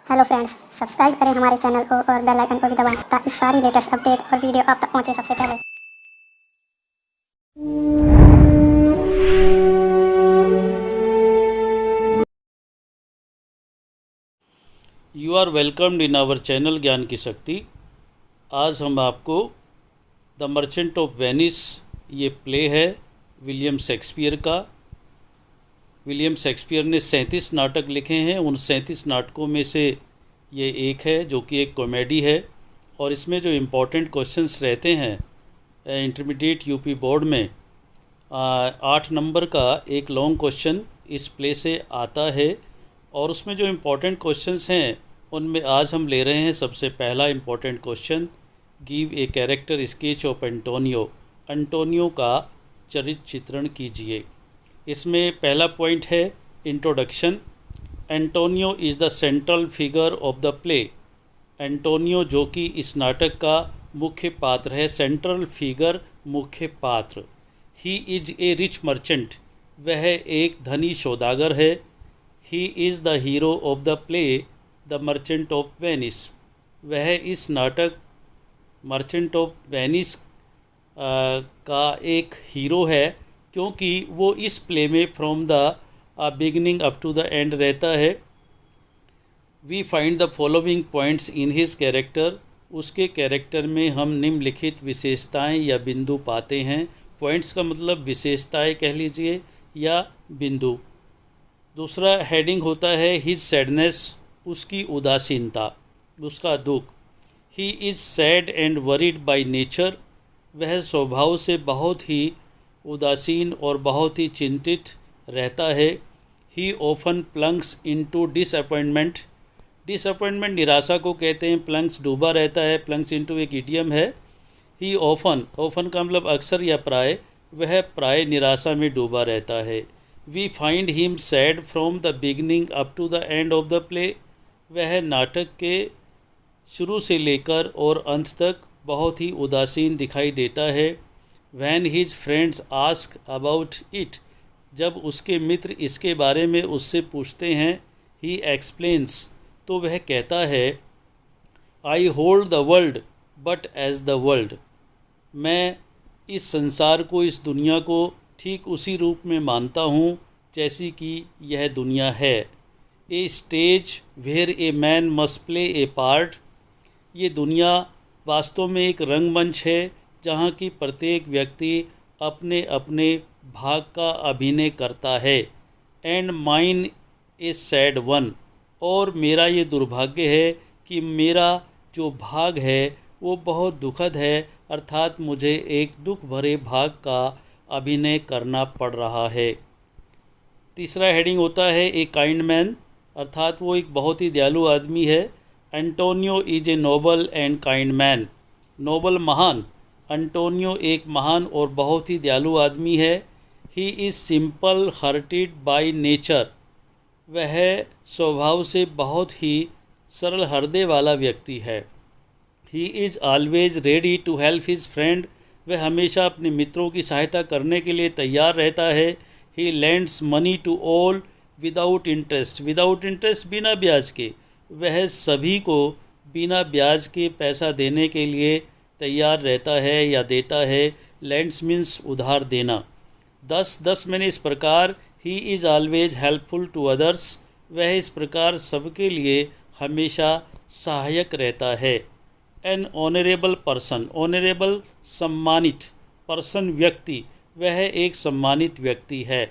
Hello friends, subscribe करें हमारे channel को और बेल आइकन को भी दबाएं ताकि सारी लेटेस्ट अपडेट और वीडियो आप तक पहुंचे सबसे पहले। You are welcomed in our channel ज्ञान की शक्ति। आज हम आपको द मर्चेंट ऑफ वेनिस, ये प्ले है विलियम शेक्सपियर का। विलियम शेक्सपियर ने 37 नाटक लिखे हैं। उन 37 नाटकों में से ये एक है जो कि एक कॉमेडी है, और इसमें जो इम्पोर्टेंट क्वेश्चंस रहते हैं इंटरमीडिएट यूपी बोर्ड में 8 नंबर का एक लॉन्ग क्वेश्चन इस प्ले से आता है, और उसमें जो इम्पोर्टेंट क्वेश्चंस हैं उनमें आज हम ले रहे हैं सबसे पहला important question, give a character sketch of Antonio. Antonio का चरित्र चित्रण कीजिए। इसमें पहला पॉइंट है introduction. Antonio is the central figure of the play. Antonio जो कि इस नाटक का मुख्य पात्र है, सेंट्रल फिगर, मुख्य पात्र। He is a rich merchant, वह एक धनी सौदागर है। He is the hero of the play the merchant of Venice, वह इस नाटक मर्चेंट ऑफ वेनिस का एक हीरो है, क्योंकि वो इस प्ले में from the beginning up to the end रहता है। We find the following points in his character, उसके कैरेक्टर में हम निम्नलिखित विशेषताएं या बिंदु पाते हैं। पॉइंट्स का मतलब विशेषताएं कह लीजिए या बिंदु। दूसरा हेडिंग होता है हिज सैडनेस, उसकी उदासीनता, उसका दुख। He is sad and worried bye nature, वह स्वभाव से बहुत ही उदासीन और बहुत ही चिंतित रहता है। ही often plunges into disappointment, disappointment निराशा को कहते हैं। प्लंग्स डूबा रहता है, प्लंग्स इनटू एक इडियम है। ही ऑफन, ऑफन का मतलब अक्सर या प्राय, वह प्राय निराशा में डूबा रहता है। We find him sad from the beginning up to the end of the play, वह नाटक के शुरू से लेकर और अंत तक बहुत ही उदासीन दिखाई देता है। When his friends ask about it, जब उसके मित्र इसके बारे में उससे पूछते हैं, ही एक्सप्लेन्स, तो वह कहता है, I hold the world but as the world, मैं इस संसार को, इस दुनिया को ठीक उसी रूप में मानता हूँ जैसी कि यह दुनिया है। A stage where a man must play a part, ये दुनिया वास्तव में एक रंगमंच है जहाँ की प्रत्येक व्यक्ति अपने अपने भाग का अभिनय करता है। And mine A sad one, और मेरा ये दुर्भाग्य है कि मेरा जो भाग है वो बहुत दुखद है, अर्थात मुझे एक दुख भरे भाग का अभिनय करना पड़ रहा है। तीसरा हेडिंग होता है ए काइंड मैन, अर्थात वो एक बहुत ही दयालु आदमी है। Antonio is a noble and kind man, noble महान, एंटोनियो एक महान और बहुत ही दयालु आदमी है। He is simple hearted by nature, वह स्वभाव से बहुत ही सरल हृदय वाला व्यक्ति है। He is always ready to help his friend, वह हमेशा अपने मित्रों की सहायता करने के लिए तैयार रहता है। He lends money to all without interest, without interest, बिना ब्याज के, वह सभी को बिना ब्याज के पैसा देने के लिए तैयार रहता है या देता है। लेंड्स मीन्स उधार देना। 10 मैंने इस प्रकार, he is always helpful to others, वह इस प्रकार सबके लिए हमेशा सहायक रहता है। एन ऑनरेबल पर्सन, ऑनरेबल सम्मानित, पर्सन व्यक्ति, वह एक सम्मानित व्यक्ति है।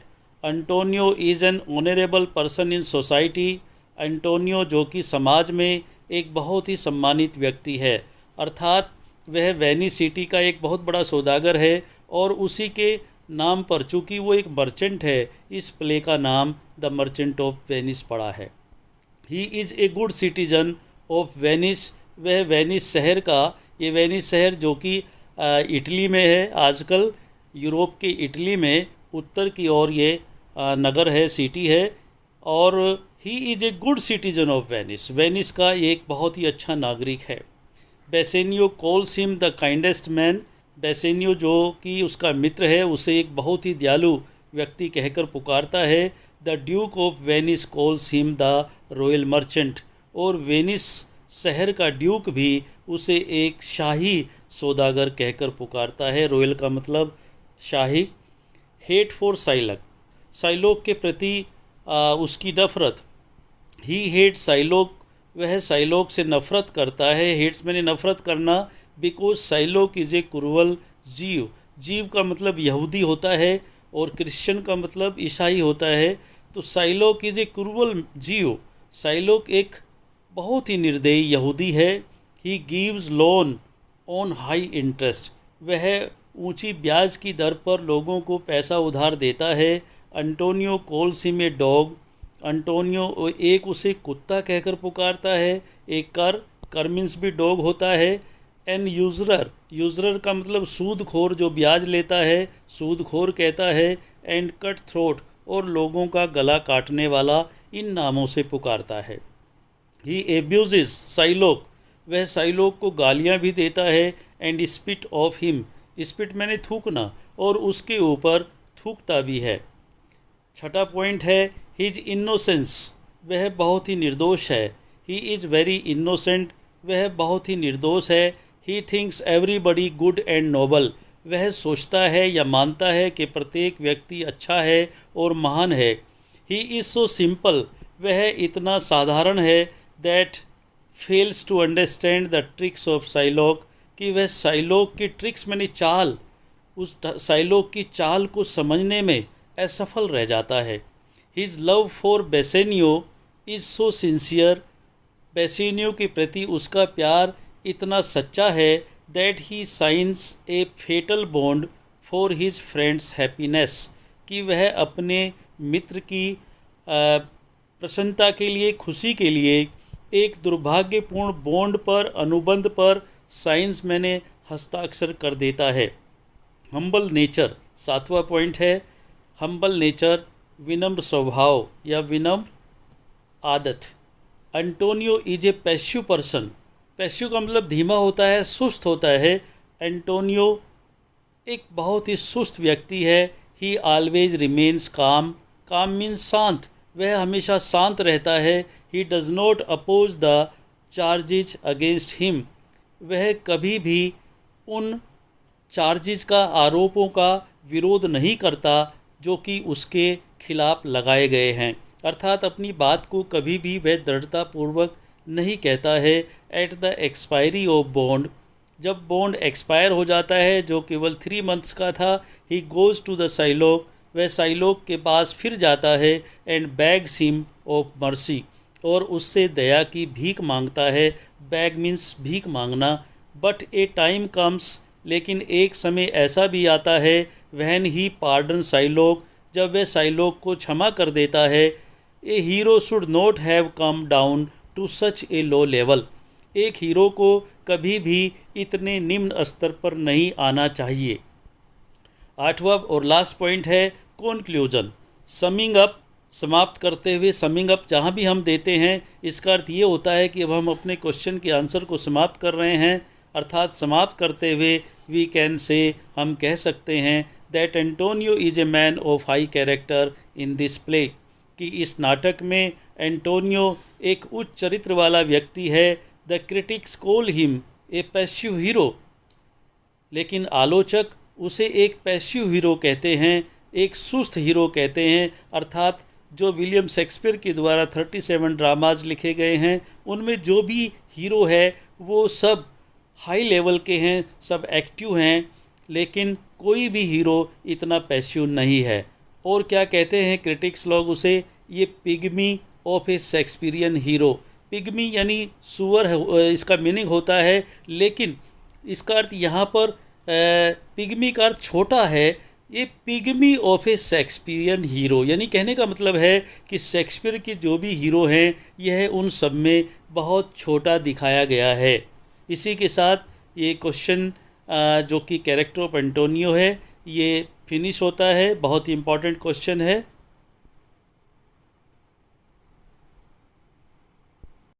Antonio is an honourable person in society, एंटोनियो जो कि समाज में एक बहुत ही सम्मानित व्यक्ति है, अर्थात वह वेनिस सिटी का एक बहुत बड़ा सौदागर है, और उसी के नाम पर, चूँकि वो एक मर्चेंट है, इस प्ले का नाम द मर्चेंट ऑफ वेनिस पड़ा है। He is a good citizen of Venice, वह वेनिस शहर का, ये वेनिस शहर जो कि इटली में है आजकल, यूरोप के इटली में उत्तर की ओर ये नगर है, सिटी है। और he is a good citizen of Venice, Venice का एक बहुत ही अच्छा नागरिक है। Bassanio calls him the kindest man, Bassanio जो कि उसका मित्र है उसे एक बहुत ही दयालु व्यक्ति कहकर पुकारता है। The Duke of Venice calls him the royal merchant, और वेनिस शहर का ड्यूक भी उसे एक शाही सौदागर कहकर पुकारता है। रॉयल का मतलब शाही। हेट फॉर साइलक, साइलोक के प्रति उसकी नफरत। ही हेट साइलोक, वह साइलोक से नफरत करता है। हेट्स मैंने नफरत करना। बिकॉज साइलोक इज़ ए क्रूअल जीव। जीव का मतलब यहूदी होता है और क्रिश्चियन का मतलब ईसाई होता है। तो साइलोक इज़ ए क्रूअल जीव। साइलोक एक बहुत ही निर्दयी यहूदी है। He gives loan on high interest, वह ऊंची ब्याज की दर पर लोगों को पैसा उधार देता है। Antonio calls him a dog, Antonio एक उसे कुत्ता कहकर पुकारता है। एक कर मीन्स भी डॉग होता है। एन यूजरर, यूजरर का मतलब सूदखोर जो ब्याज लेता है, सूदखोर कहता है। एंड कट थ्रोट, और लोगों का गला काटने वाला, इन नामों से पुकारता है। ही एब्यूजेस साइलोक, वह साइलोक को गालियां भी देता है। And spit of him, spit मैंने थूकना, और उसके ऊपर थूकता भी है। छठा पॉइंट है हिज इनोसेंस, वह बहुत ही निर्दोष है। ही इज़ वेरी इनोसेंट, वह बहुत ही निर्दोष है। He thinks everybody good and noble, वह सोचता है या मानता है कि प्रत्येक व्यक्ति अच्छा है और महान है। ही इज़ सो सिंपल, वह इतना साधारण है। That fails to understand the tricks of Shylock, कि वह साइलोक की ट्रिक्स मैंने चाल, उस साइलोक की चाल को समझने में असफल रह जाता है। His love for Bassanio is so sincere, Bassanio के प्रति उसका प्यार इतना सच्चा है। That he signs a fatal bond for his friend's happiness, कि वह अपने मित्र की प्रसन्नता के लिए, खुशी के लिए एक दुर्भाग्यपूर्ण बॉन्ड पर, अनुबंध पर साइंस मैंने हस्ताक्षर कर देता है। हम्बल नेचर, सातवां पॉइंट है हम्बल नेचर, विनम्र स्वभाव या विनम्र आदत। Antonio is a passive person, passive का मतलब धीमा होता है, सुस्त होता है। एंटोनियो एक बहुत ही सुस्त व्यक्ति है। ही ऑलवेज रिमेन्स काम, काम मीन्स शांत, वह हमेशा शांत रहता है। He does not oppose the charges against him, वह कभी भी उन चार्जेज का, आरोपों का विरोध नहीं करता जो कि उसके खिलाफ लगाए गए हैं। अर्थात अपनी बात को कभी भी वह दृढ़तापूर्वक नहीं कहता है। At the expiry of bond, जब बॉन्ड एक्सपायर हो जाता है जो केवल 3 मंथ्स का था, ही गोज़ टू द साइलोक, वह साइलोक के पास फिर जाता है। And bags him of mercy, और उससे दया की भीख मांगता है। बैग मीन्स भीख मांगना। बट ए टाइम कम्स, लेकिन एक समय ऐसा भी आता है, वहन ही पार्डन साइलोक, जब वह साइलोक को क्षमा कर देता है। A hero should not have come down to such a low level, एक हीरो को कभी भी इतने निम्न स्तर पर नहीं आना चाहिए। आठवां और लास्ट पॉइंट है कॉन्क्लूजन, समिंग अप, समाप्त करते हुए। समिंग अप जहाँ भी हम देते हैं, इसका अर्थ ये होता है कि अब हम अपने क्वेश्चन के आंसर को समाप्त कर रहे हैं। अर्थात समाप्त करते हुए वी कैन से, हम कह सकते हैं that Antonio is a man of high character in this play, कि इस नाटक में एंटोनियो एक उच्च चरित्र वाला व्यक्ति है। The critics call him a passive hero, लेकिन आलोचक उसे एक पैसिव हीरो कहते हैं, एक सुस्त हीरो कहते हैं। अर्थात जो विलियम शेक्सपियर के द्वारा 37 ड्रामाज लिखे गए हैं, उनमें जो भी हीरो है वो सब हाई लेवल के हैं, सब एक्टिव हैं, लेकिन कोई भी हीरो इतना पैसिव नहीं है। और क्या कहते हैं क्रिटिक्स लोग उसे, ये pygmy of A Shakespearean hero. Pygmy यानी सुअर इसका मीनिंग होता है, लेकिन इसका अर्थ यहाँ पर पिग्मी का अर्थ छोटा है। ये pygmy of A Shakespearean hero, यानी कहने का मतलब है कि शेक्सपियर के जो भी हीरो हैं, यह उन सब में बहुत छोटा दिखाया गया है। इसी के साथ ये क्वेश्चन जो कि कैरेक्टर ऑफ एंटोनियो है, ये फिनिश होता है। बहुत ही इम्पॉर्टेंट क्वेश्चन है।